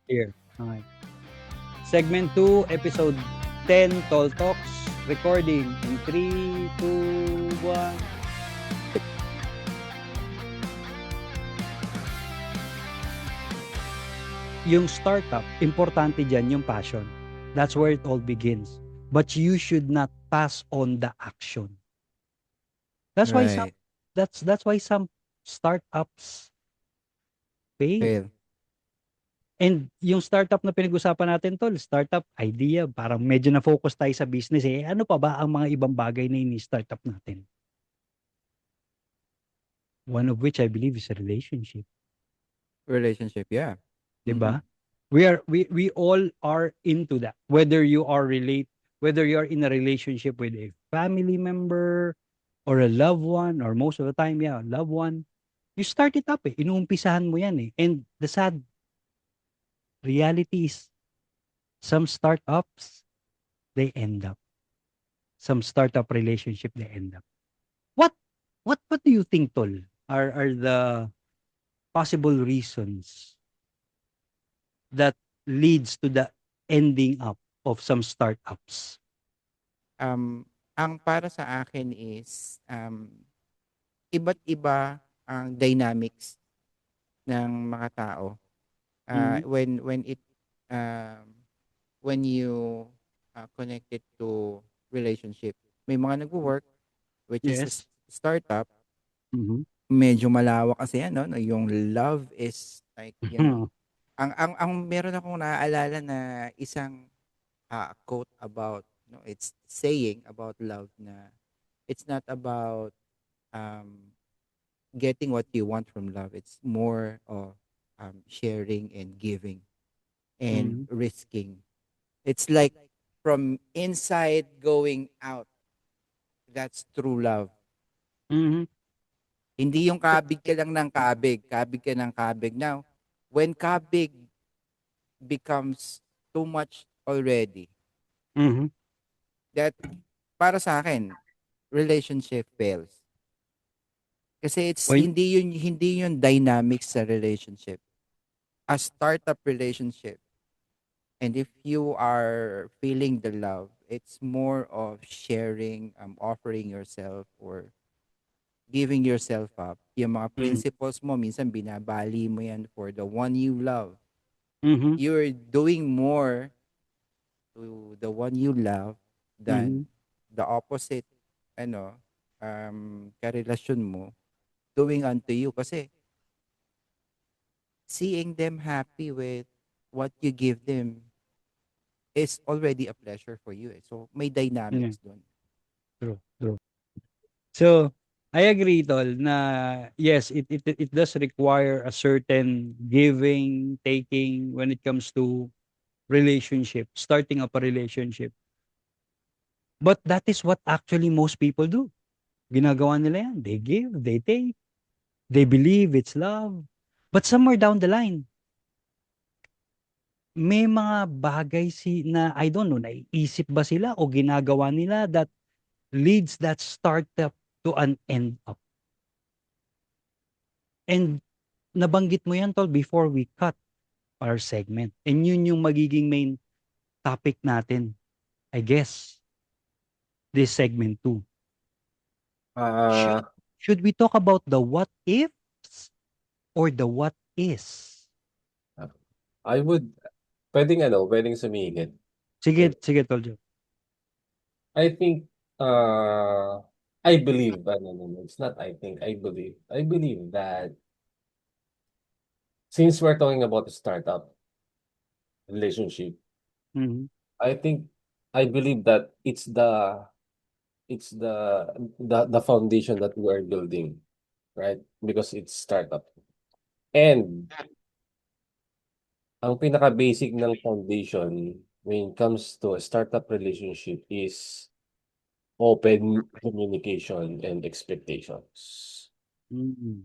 Here. Okay. Segment 2, episode 10, Tall Talks. Recording in 3, 2, 1. Yung startup, importante dyan yung passion. That's where it all begins. But you should not pass on the action. That's why some Right. that's why some startups fail. Fail. And yung startup na pinag-usapan natin tol, startup idea, parang medyo na-focus tayo sa business eh. Ano pa ba ang mga ibang bagay na ini-startup natin? One of which I believe is a relationship, Relationship, yeah. 'di Mm-hmm. ba? We all are into that. Whether you are in a relationship with a family member or a loved one or most of the time yeah, loved one, you start it up eh. Inuumpisahan mo 'yan eh. And the sad reality is some startups they end up. Some startup relationship they end up. What what do you think tol are the possible reasons that leads to the ending up of some startups? Ang para sa akin is iba't iba ang dynamics ng mga tao. Mhm. When it um, when you connect it to relationship, may mga nagwo-work which is a Yes. startup. Mhm. Medyo malawak kasi yan, no? Yung love is like, ang meron akong naaalala na isang quote about, no, it's saying about love na it's not about um, getting what you want from love. It's more of sharing and giving and Mhm. risking. It's like from inside going out. That's true love. Mhm. Hindi yung kabig ka lang ng kabig. Kabig ka ng kabig. Now, when kabig becomes too much already, Mhm. that para sa akin, relationship fails. Kasi it's When hindi yun dynamics sa relationship. A startup relationship, and if you are feeling the love, it's more of sharing, offering yourself or giving yourself up. Yung mga Mhm. principles mo, minsan binabali mo yan for the one you love. Mhm. You're doing more to the one you love than Mhm. the opposite, ano, karelasyon mo doing unto you. Kasi seeing them happy with what you give them is already a pleasure for you. So, may Yeah. dynamics dun. True, true. So, I agree tol na yes, it does require a certain giving, taking when it comes to relationship, starting up a relationship. But that is what actually most people do. Ginagawa nila yan. They give, they take, they believe it's love. But somewhere down the line, may mga bagay na I don't know, naiisip ba sila o ginagawa nila that leads that startup to an end up. And nabanggit mo yan tol before we cut our segment. And yun yung magiging main topic natin, I guess, this segment 2. Should Ah, should we talk about the what ifs or the what is? I would puwedeng sumingit. Sige, Eh, sige tol Jo. I think, I believe no, it's not I think, I believe. I believe that since we're talking about a startup relationship, Mhm. I think I believe that it's the foundation that we are building, right? Because it's startup. And ang pinaka-basic ng foundation when it comes to a startup relationship is open communication and expectations. Mm.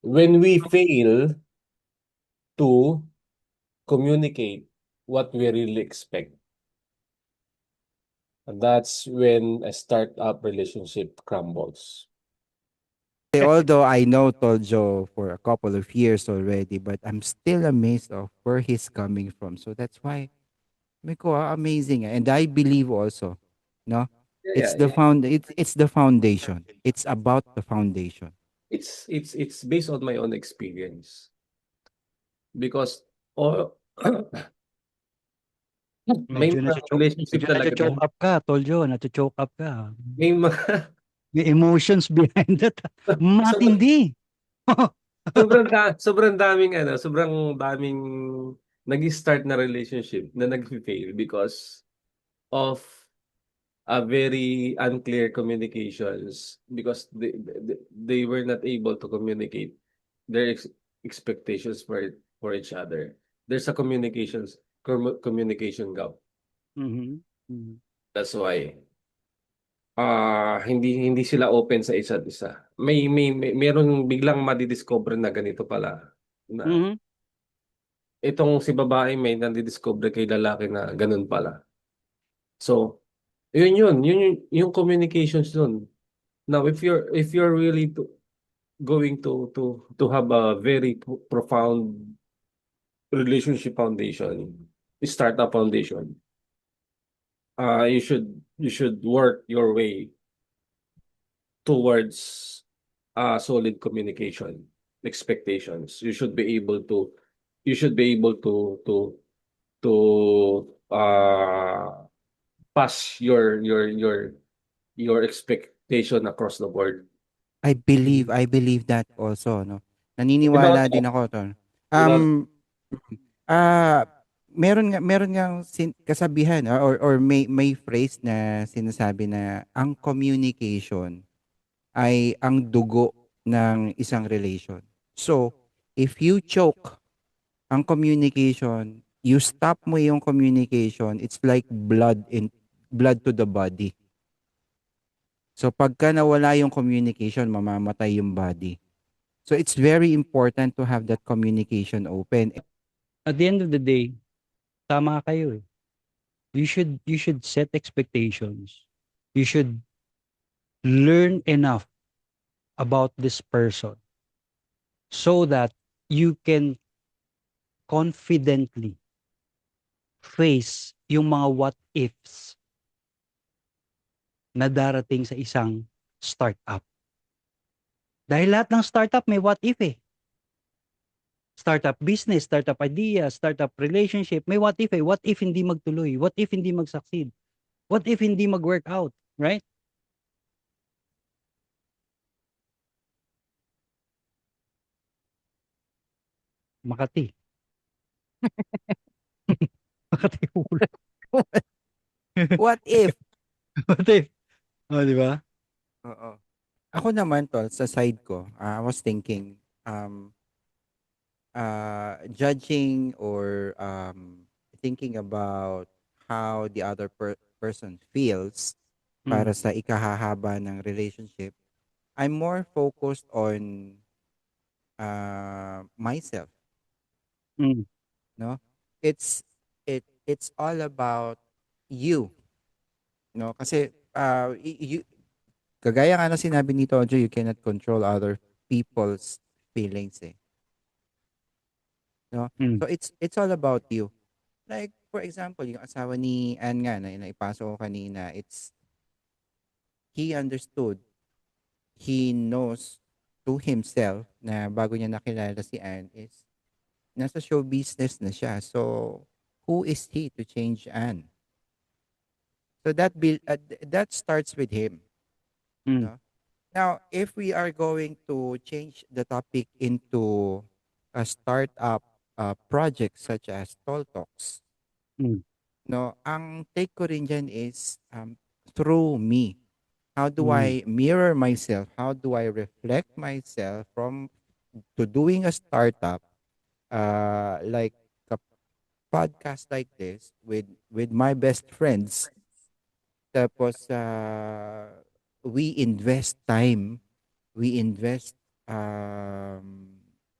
When we fail to communicate what we really expect, that's when a startup relationship crumbles. Although I know Toljo for a couple of years already, but I'm still amazed of where he's coming from. So that's why Miko, amazing. And I believe also, no, Yeah, it's the foundation. It's about the foundation. it's based on my own experience because all may Medyo mga nacho-choke relationship medyo talaga na nacho-choke up ka, Toljo, nacho-choke up ka. may mga May emotions behind that. sobrang Matindi. sobrang daming ano, sobrang daming nag-start na relationship na nag-fail because of a very unclear communications because they were not able to communicate their expectations for each other. There's a communication gap. Mhm. Mhm. That's why hindi hindi sila open sa isa't isa. Meron biglang madidiscover na ganito pala na Mhm. itong si babae may nadidiscover kay lalaki na ganun pala. So, yung communications nun. Now, if you're really going to have a very profound relationship foundation, startup foundation, you should work your way towards solid communication expectations. You should be able to pass your expectation across the board. Mhm. I believe that also, no. Di ba? Naniniwala din ako to. Di ba? Um ah meron ngang kasabihan or may phrase na sinasabi na ang communication ay ang dugo ng isang relation. So, if you choke ang communication, you stop mo yung communication, it's like blood to the body. So, pagka nawala yung communication, mamamatay yung body. So, it's very important to have that communication open. At the end of the day, tama kayo eh. You should set expectations. You should learn enough about this person so that you can confidently face yung mga what ifs na darating sa isang startup. Dahil lahat ng startup may what if eh. Startup business, startup idea, startup relationship, may what if eh. What if hindi magtuloy? What if hindi mag-succeed? What if hindi mag-work out? Right? Makati. Makati ulo. What if? What if? Oh, di ba? Oo. Ako naman, tol, sa side ko, I was thinking, judging or thinking about how the other person feels para Mm, sa ikahahaba ng relationship, I'm more focused on myself, mm, no? It's it's all about you, no? Kasi kagaya nga na sinabi ni Tojo, you cannot control other people's feelings, eh, no? mm, So it's all about you. Like, for example, yung asawa ni Ann nga na naipasok ko kanina, he understood, he knows to himself na bago niya nakilala si Ann is nasa show business na siya. So, who is he to change Ann? So that starts with him, mm, no? Now, if we are going to change the topic into a startup project such as Tall Talks, mm, no, ang take ko rin dyan is through me. How do mm, I mirror myself? How do I reflect myself from to doing a startup like a podcast like this with my best friends? Tapos we invest time, we invest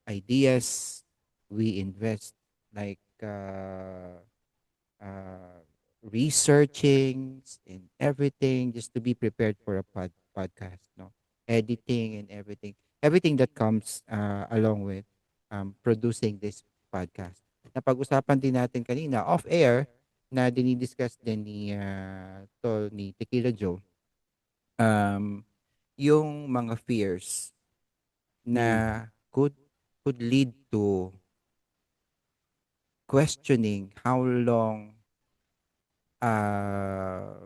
ideas, we invest like uh, researching and everything just to be prepared for a podcast, no? editing and everything that comes along with producing this podcast. Napag-usapan din natin kanina off air na dinidiscuss din ni Tequila Joe um, yung mga fears na could lead to questioning how long uh,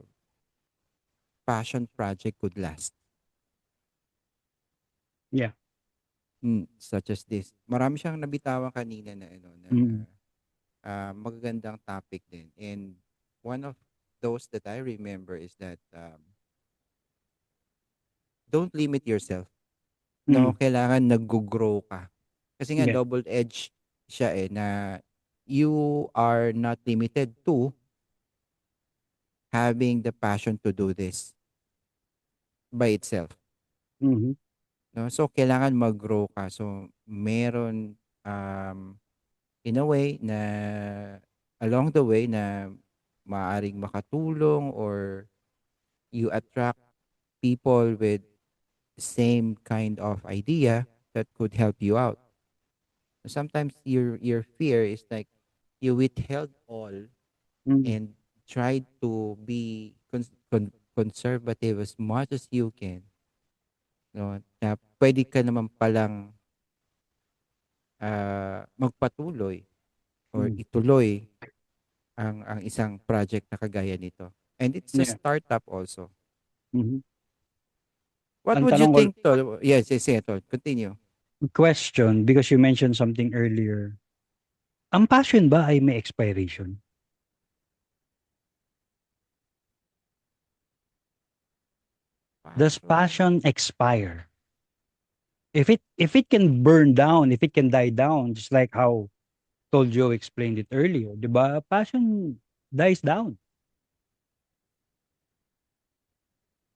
passion project could last. Yeah. Such as this. Marami siyang nabitawan kanina na Mm. magagandang topic din. And one of those that I remember is that don't limit yourself. No, Mm. kailangan nag-grow ka. Kasi nga Yeah. double-edged siya na you are not limited to having the passion to do this by itself. Mhm. No? So, kailangan mag-grow ka. So, meron in a way na along the way na maaring makatulong or you attract people with same kind of idea that could help you out. Sometimes your fear is like you withheld all Mm. and tried to be conservative as much as you can. No, na pwede ka naman palang magpatuloy or Mm. ituloy ang isang project na kagaya nito. And it's a Yeah. startup also. Mhm. What Ang would you tanong ko, think, Tol? Yes, Tol. Continue. question, because you mentioned something earlier. Ang passion ba ay may expiration? Does passion expire? If it can burn down, if it can die down, just like how Told Joe explained it earlier, 'di ba? Passion dies down.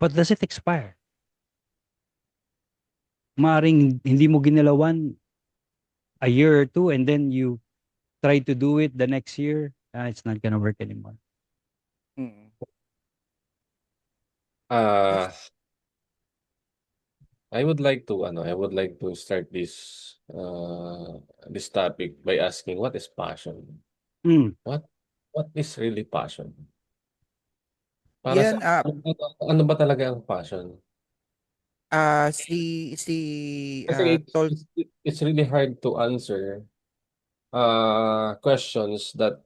But does it expire? Maaring hindi mo ginalawan a year or two and then you try to do it the next year, it's not gonna work anymore. Mm. Uh, Yes. I would like to start this topic by asking what is passion? Mm. What is really passion? Para sa Yan, ano ba talaga ang passion? si Kasi Tol, it's really hard to answer questions that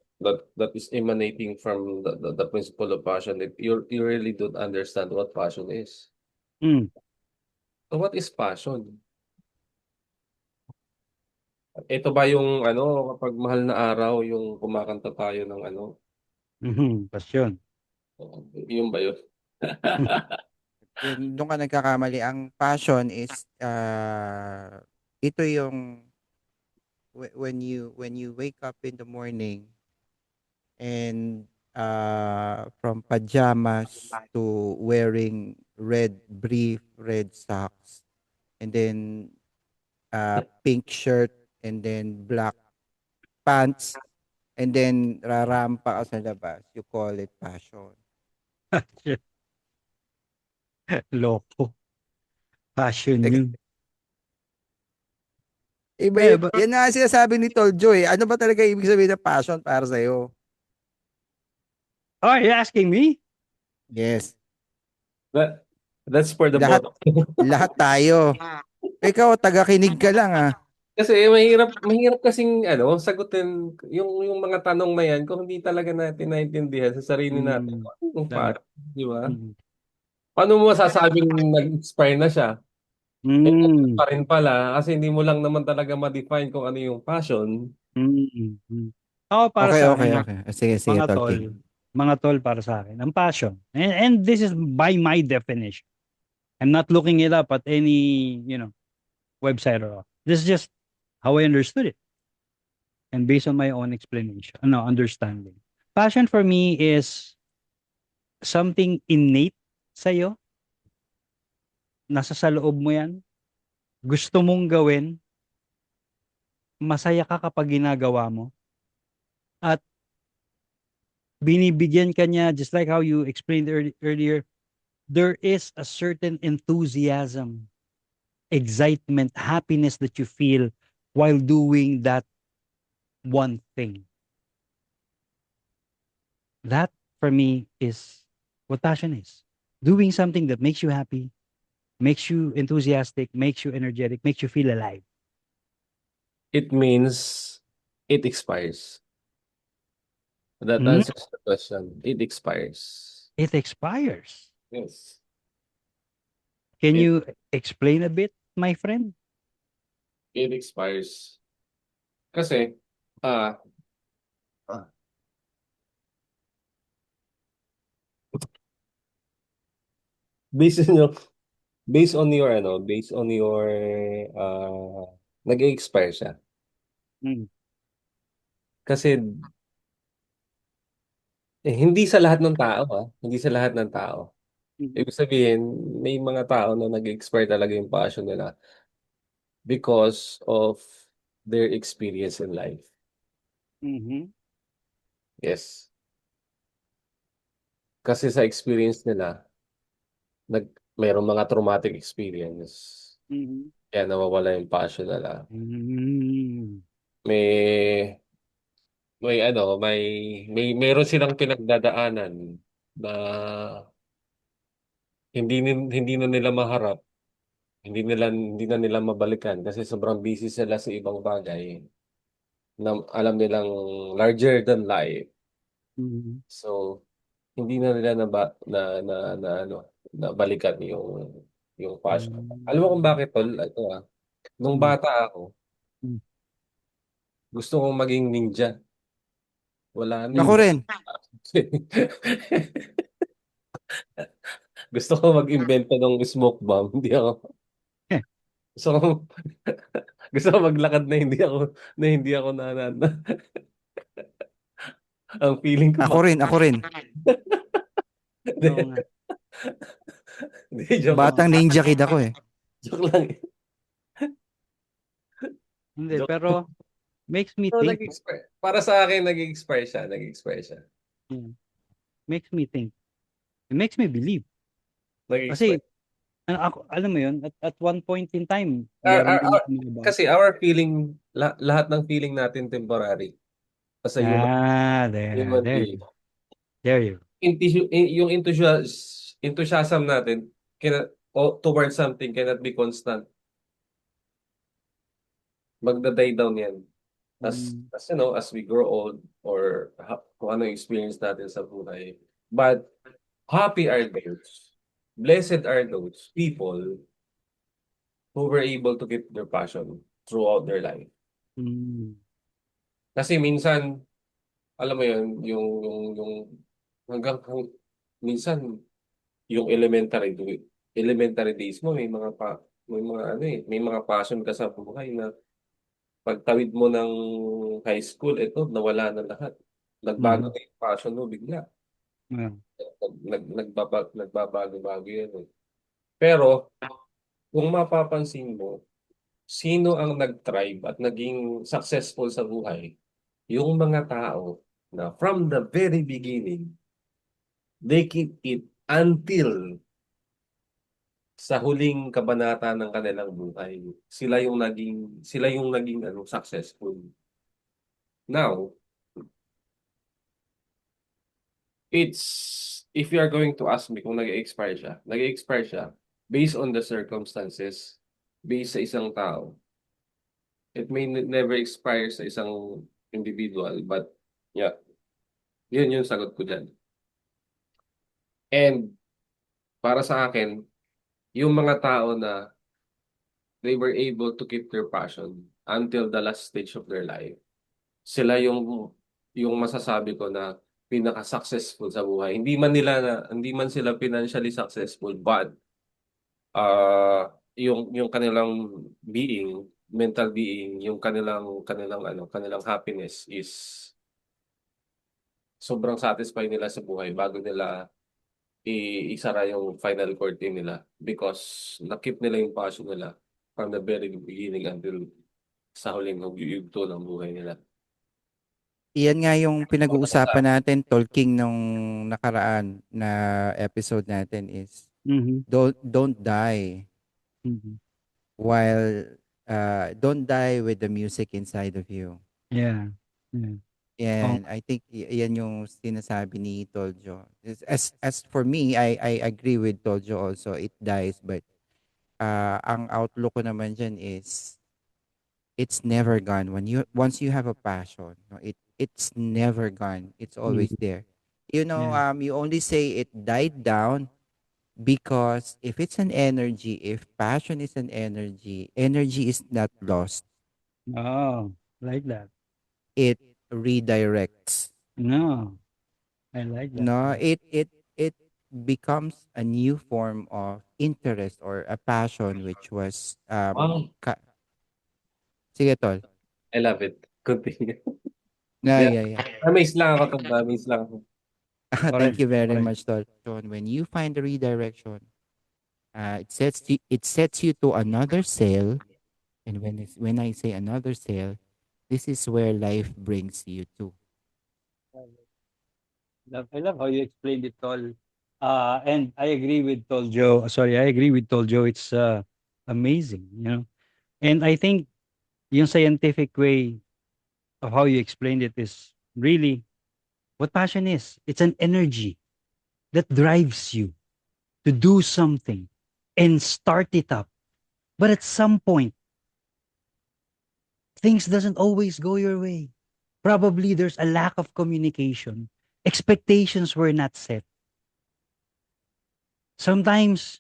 is emanating from the principle of passion if you really don't understand what passion is. Mm. So what is passion? Ito ba yung kapag mahal na araw yung kumakanta tayo ng Mhm, pasyon. yung ba yun? doon ka nagkakamali. Ang passion is ito yung when you wake up in the morning and from pajamas to wearing red brief, red socks, and then pink shirt, and then black pants, and then rarampa ka sa labas, you call it passion. Loko. Passion Teka, yun. iba Eh, yun. but, Yan na ang sinasabi ni Tol Joy. Ano ba talaga ibig sabihin ng passion para sa'yo? are you asking me? Yes. That, that's for the Lahat, both. lahat tayo. Ikaw, taga-kinig ka lang Kasi mahirap kasing sagutin yung mga tanong na yan kung hindi talaga natin naintindihan sa sarili natin. Mm. Kung Tama. paano, di ba? Mm. Paano mo masasabing nag-expire na siya? Eh, Mm. pa rin pala kasi hindi mo lang naman talaga ma-define kung ano yung passion. Mm. Mm. Ako para Okay, sa okay, akin, okay. Sige, mga Tol tol, King. mga tol para sa akin, ang passion. And this is by my definition. I'm not looking it up at any, website or all. This is just how I understood it and based on my own explanation, understanding. Passion for me is something innate sa'yo. Nasa sa loob mo yan. Gusto mong gawin. Masaya ka kapag ginagawa mo. At binibigyan ka niya, just like how you explained earlier, there is a certain enthusiasm, excitement, happiness that you feel while doing that one thing. That for me is what passion is. Doing something that makes you happy, makes you enthusiastic, makes you energetic, makes you feel alive. It means it expires. That Hmm? answers the question. It expires. It expires. Yes. Can It you explain a bit, my friend? it expires. Kasi, ah, ah, based on your, based on your, ah, nag-expire siya. Mm. Kasi, hindi sa lahat ng tao, hindi sa lahat ng tao. Mhm. Ibig sabihin, may mga tao na nag-expire talaga yung passion nila because of their experience in life. Mhm. Yes. Kasi sa experience nila, mayroong mga traumatic experience. Mhm. Kaya nawawala yung passion nila. Mm. May meron silang pinagdadaanan na hindi na nila maharap, hindi na nila mabalikan kasi sobrang busy sila sa ibang bagay na alam nilang larger than life. Mhm. So hindi na nila na ano nabalikan yung passion. Alam mo kung Hmm. bakit tol? Ito nung Hmm. bata ako, Hmm. gusto kong maging ninja. Wala Ako ninja. rin. Gusto ko mag-imbento ng smoke bomb. Hindi ako. Gusto ko, gusto ko maglakad na hindi ako ang feeling ko Ako rin, ako rin. Oo Hindi, nga. hindi, joke Oo lang. Batang nga. ninja kid ako eh. Joke lang. Hindi, Joke. pero makes me So, think. nag-expire. Para sa akin, nag-expire siya. Nag-expire siya. Yeah, makes me think. It makes me believe. Kasi, Nag-expire. ako, alam mo yun, at one point in time, Our, meron our, din our, ako mga iba. kasi our feeling, lahat ng feeling natin temporary. As a human There being. you, there you. Yung enthusiasm natin towards something cannot be constant. Magda-die down yan. Mm. As you know, as we grow old or kung ano yung experience natin sa buhay. But happy are those, blessed are those people who were able to keep their passion throughout their life. Mm. Kasi minsan, alam mo yun, yung minsan, yung elementary days mo, may mga ano may mga passion ka sa buhay na pagtawid mo ng high school, ito, nawala na lahat. Nagbago Mhm. na yung passion mo bigla. Yeah. Nagbabago-bago yan eh. Pero, kung mapapansin mo, sino ang nag-thrive at naging successful sa buhay? Yung mga tao na from the very beginning, they keep it until sa huling kabanata ng kanilang buhay. Sila yung naging successful. Now, if you are going to ask me kung nag-expire siya based on the circumstances, based sa isang tao. It may never expire sa isang individual, but yeah, yun yung sagot ko dyan. And para sa akin, yung mga tao na they were able to keep their passion until the last stage of their life, sila yung masasabi ko na pinaka-successful sa buhay. Hindi man sila financially successful, but yung kanilang being, mental being, yung kanilang happiness is sobrang satisfied nila sa buhay bago nila isara yung final curtain nila because nakip nila yung passion nila from the very beginning until sa huling yugto ng buhay nila. Iyan nga yung pinag-uusapan natin, talking nung nakaraan na episode natin is Mhm. Don't die Mhm. while don't die with the music inside of you. Yeah. Yeah. Oh, And I think yan yung sinasabi ni Toljo. As for me, I agree with Toljo also. It dies, but ang outlook ko naman dyan is it's never gone. Once you have a passion, no, it's never gone. It's always mhm. there. Yeah. You only say it died down because if it's an energy, if passion is an energy, energy is not lost. Oh, like that. It redirects. No, I like that. No, Yeah. it becomes a new form of interest or a passion which was Wow, sige tol. I love it. Continue. Yeah, Yeah, yeah, yeah. amaze lang ako, tol. Amaze lang ako. Thank Correct. you very Correct. much, tol. So when you find the redirection, it sets you to another sale, and when I say another sale, this is where life brings you to. I love how you explained it, Tol. And I agree with Toljo. Sorry, I agree with Toljo. It's amazing, you know. And I think yung scientific way of how you explained it is really what passion is. It's an energy that drives you to do something and start it up. But at some point, things doesn't always go your way. Probably there's a lack of communication. Expectations were not set. Sometimes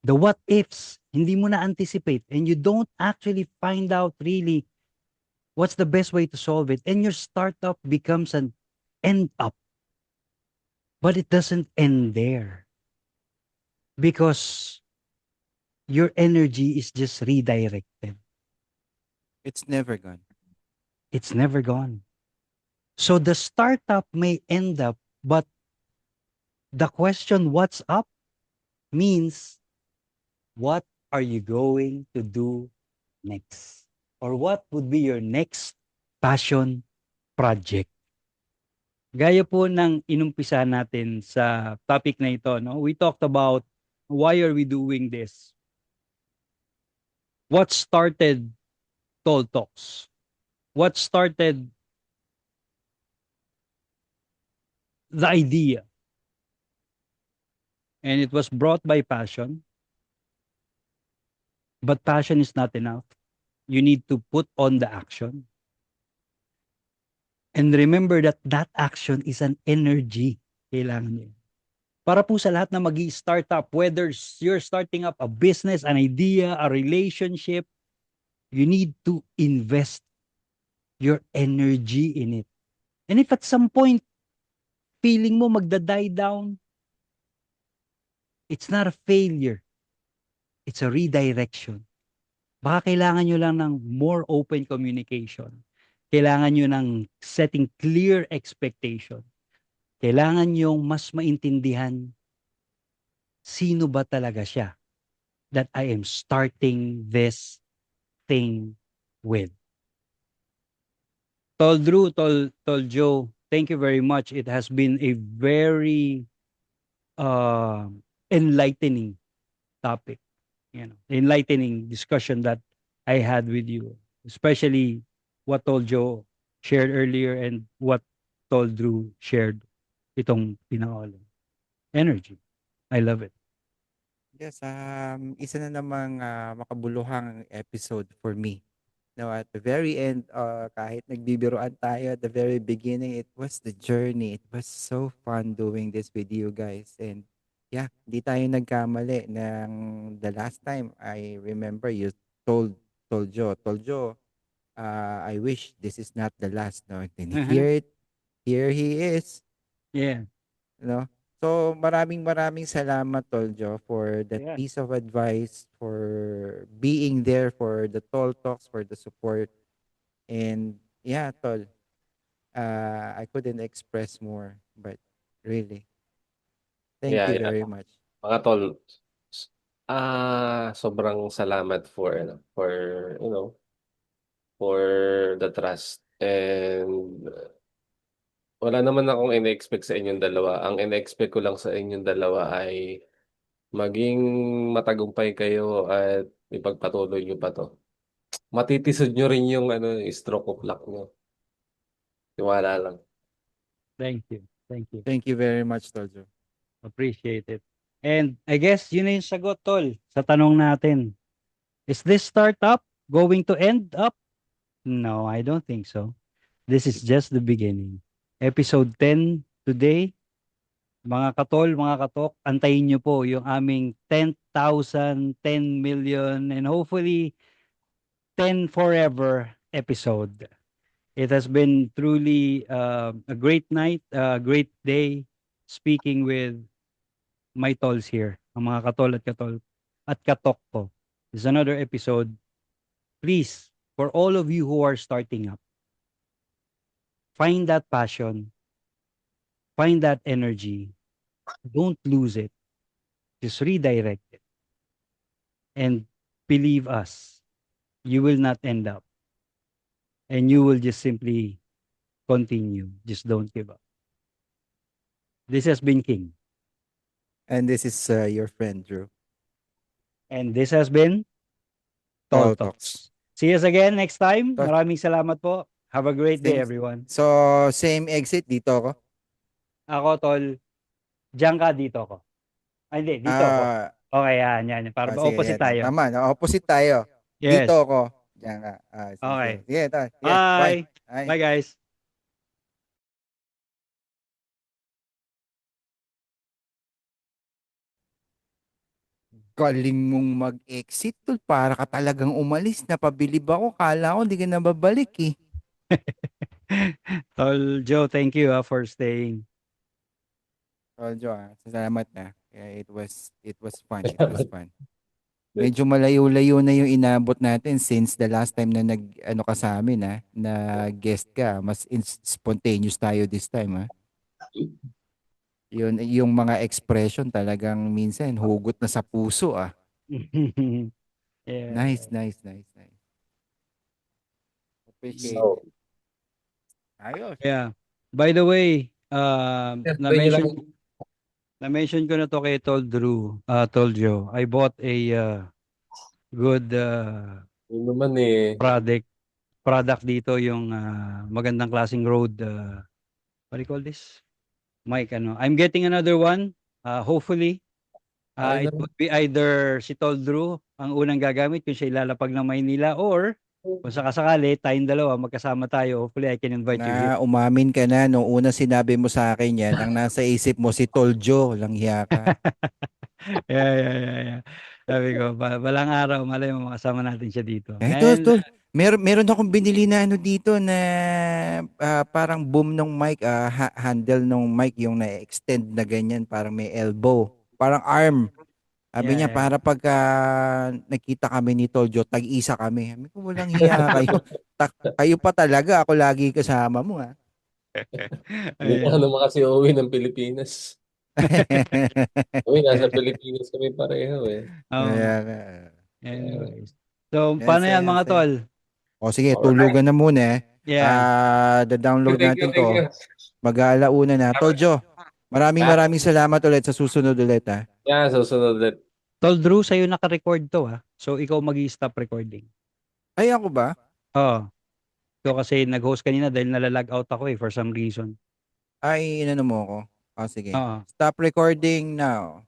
the what ifs, hindi mo na anticipate and you don't actually find out really what's the best way to solve it. And your startup becomes an end up, but it doesn't end there because your energy is just redirected. It's never gone. It's never gone. So the startup may end up, but the question, what's up, means what are you going to do next? Or what would be your next passion project? Gaya po ng inumpisa natin sa topic na ito, no? We talked about why are we doing this? What started Tall Talks? What started the idea? And it was brought by passion, but passion is not enough. You need to put on the action. And remember that that action is an energy. Kailangan niyo. Para po sa lahat na startup, whether you're starting up a business, an idea, a relationship, you need to invest your energy in it. And if at some point, feeling mo magda-die down, it's not a failure. It's a redirection. Baka kailangan nyo lang ng more open communication. Kailangan nyo ng setting clear expectation. Kailangan nyo mas maintindihan sino ba talaga siya that I am starting this thing with. Tol Drew, Tol Joe, thank you very much. It has been a very uh, enlightening topic, enlightening discussion that I had with you, especially what Tol Joe shared earlier and what Tol Drew shared itong pinakawalan. Energy. I love it. Yes, isa na namang makabuluhang episode for me. No, at the very end, kahit nagbibiroan tayo at the very beginning, it was the journey. It was so fun doing this with you guys. And yeah, di tayo nagkamali ng the last time. I remember you told Joe, I wish this is not the last. No, and here he is. Yeah. No? So, maraming salamat, Toljo, for that Yeah. piece of advice, for being there for the Tol Talks, for the support. And yeah, Tol, I couldn't express more, but really, thank Yeah, you yeah. very much. Mga tol, sobrang salamat for, for the trust. And wala naman akong in-expect sa inyong dalawa. Ang in-expect ko lang sa inyong dalawa ay Maging matagumpay kayo at ipagpatuloy nyo pa 'to. Matitisod nyo rin yung ano, stroke of luck nyo. Tiwala lang. Thank you. Thank you. Thank you very much, Toljo. Appreciate it. And I guess yun na yung sagot, Tol, sa tanong natin. Is this startup going to end up? No, I don't think so. This is just the beginning. Episode 10 today. Mga katol, mga katok, antayin nyo po yung aming 10,000, 10 million, and hopefully 10 forever episode. It has been truly a great night, a great day speaking with my tols here, ang mga katol at katok ko. This is another episode. Please, for all of you who are starting up, find that passion, find that energy. Don't lose it. Just redirect it. And believe us, you will not end up. And you will just simply continue. Just don't give up. This has been King. And this is your friend, Drew. And this has been Tol Tol Talks. Talks. See us again next time. Tol. Maraming salamat po. Have a great day, Same. everyone. So, same exit. Dito ako. Ako, Tol. Diyan ka, dito ako. Ay, hindi. Dito ako. Okay, yan. Para sige, opposite yan. tayo. Tama, opposite tayo. Yes. Dito ako. Diyan ka. Sige, Okay. Sige, Tol. Sige, Bye. Bye. Bye, guys. Galing mong mag-exit, Tol. Para ka talagang umalis. Napabilib ako. Kala ko hindi ka na babalik eh. Tol Joe, thank you for staying. Tol Jo, salamat na. It was fun. It was fun. Medyo malayo-layo na yung inabot natin since the last time na nag-ano ka sa amin na guest ka. Mas spontaneous tayo this time ha. Yun, yung mga expression talagang minsan hugot na sa puso Yeah. Nice. Appreciate So, it. Ayos. Yeah. By the way, pwede lang. na-mention ko na to kay Tol Drew, Tol Joe. I bought a good Yun naman eh. product dito, yung magandang klaseng Rode, what do you call this? Mic, I'm getting another one. Hopefully, Ay, it would be either si Tol Drew ang unang gagamit kung siya ilalapag ng Maynila, or kung sakasakali, tayong dalawa, magkasama tayo. Hopefully, I can invite you here. Na umamin ka na nung una sinabi mo sa akin yan, ang nasa isip mo si Toljo, lang hiya ka. Yeah. Sabi ko, balang araw, malay mo, makasama natin siya dito. Tol. Meron akong binili na ano dito na parang boom ng mic, handle ng mic yung na-extend na ganyan, parang may elbow, parang arm. Sabi niya, para pagka nakita kami ni Toljo, tag-isa kami. Sabi ko, walang hiya kayo. Kayo pa talaga, ako lagi kasama mo ha. Hindi ka naman kasi uuwi ng Pilipinas. Uy, nasa Pilipinas kami pareho eh. Anyways. So, paano yan mga tol? O sige, tulugan na muna. Da-download Thank natin you. to. Mag-aalauna na. Toljo, maraming salamat ulit sa susunod ulit ha. Yeah, susunod ulit. Tol Drew, sa'yo naka-record to ha. So, ikaw mag-i-stop recording. Ay, ako ba? Oo. So, kasi nag-host kanina dahil nalalag out ako for some reason. Ay, inano mo ako. Sige. Oo. Stop recording now.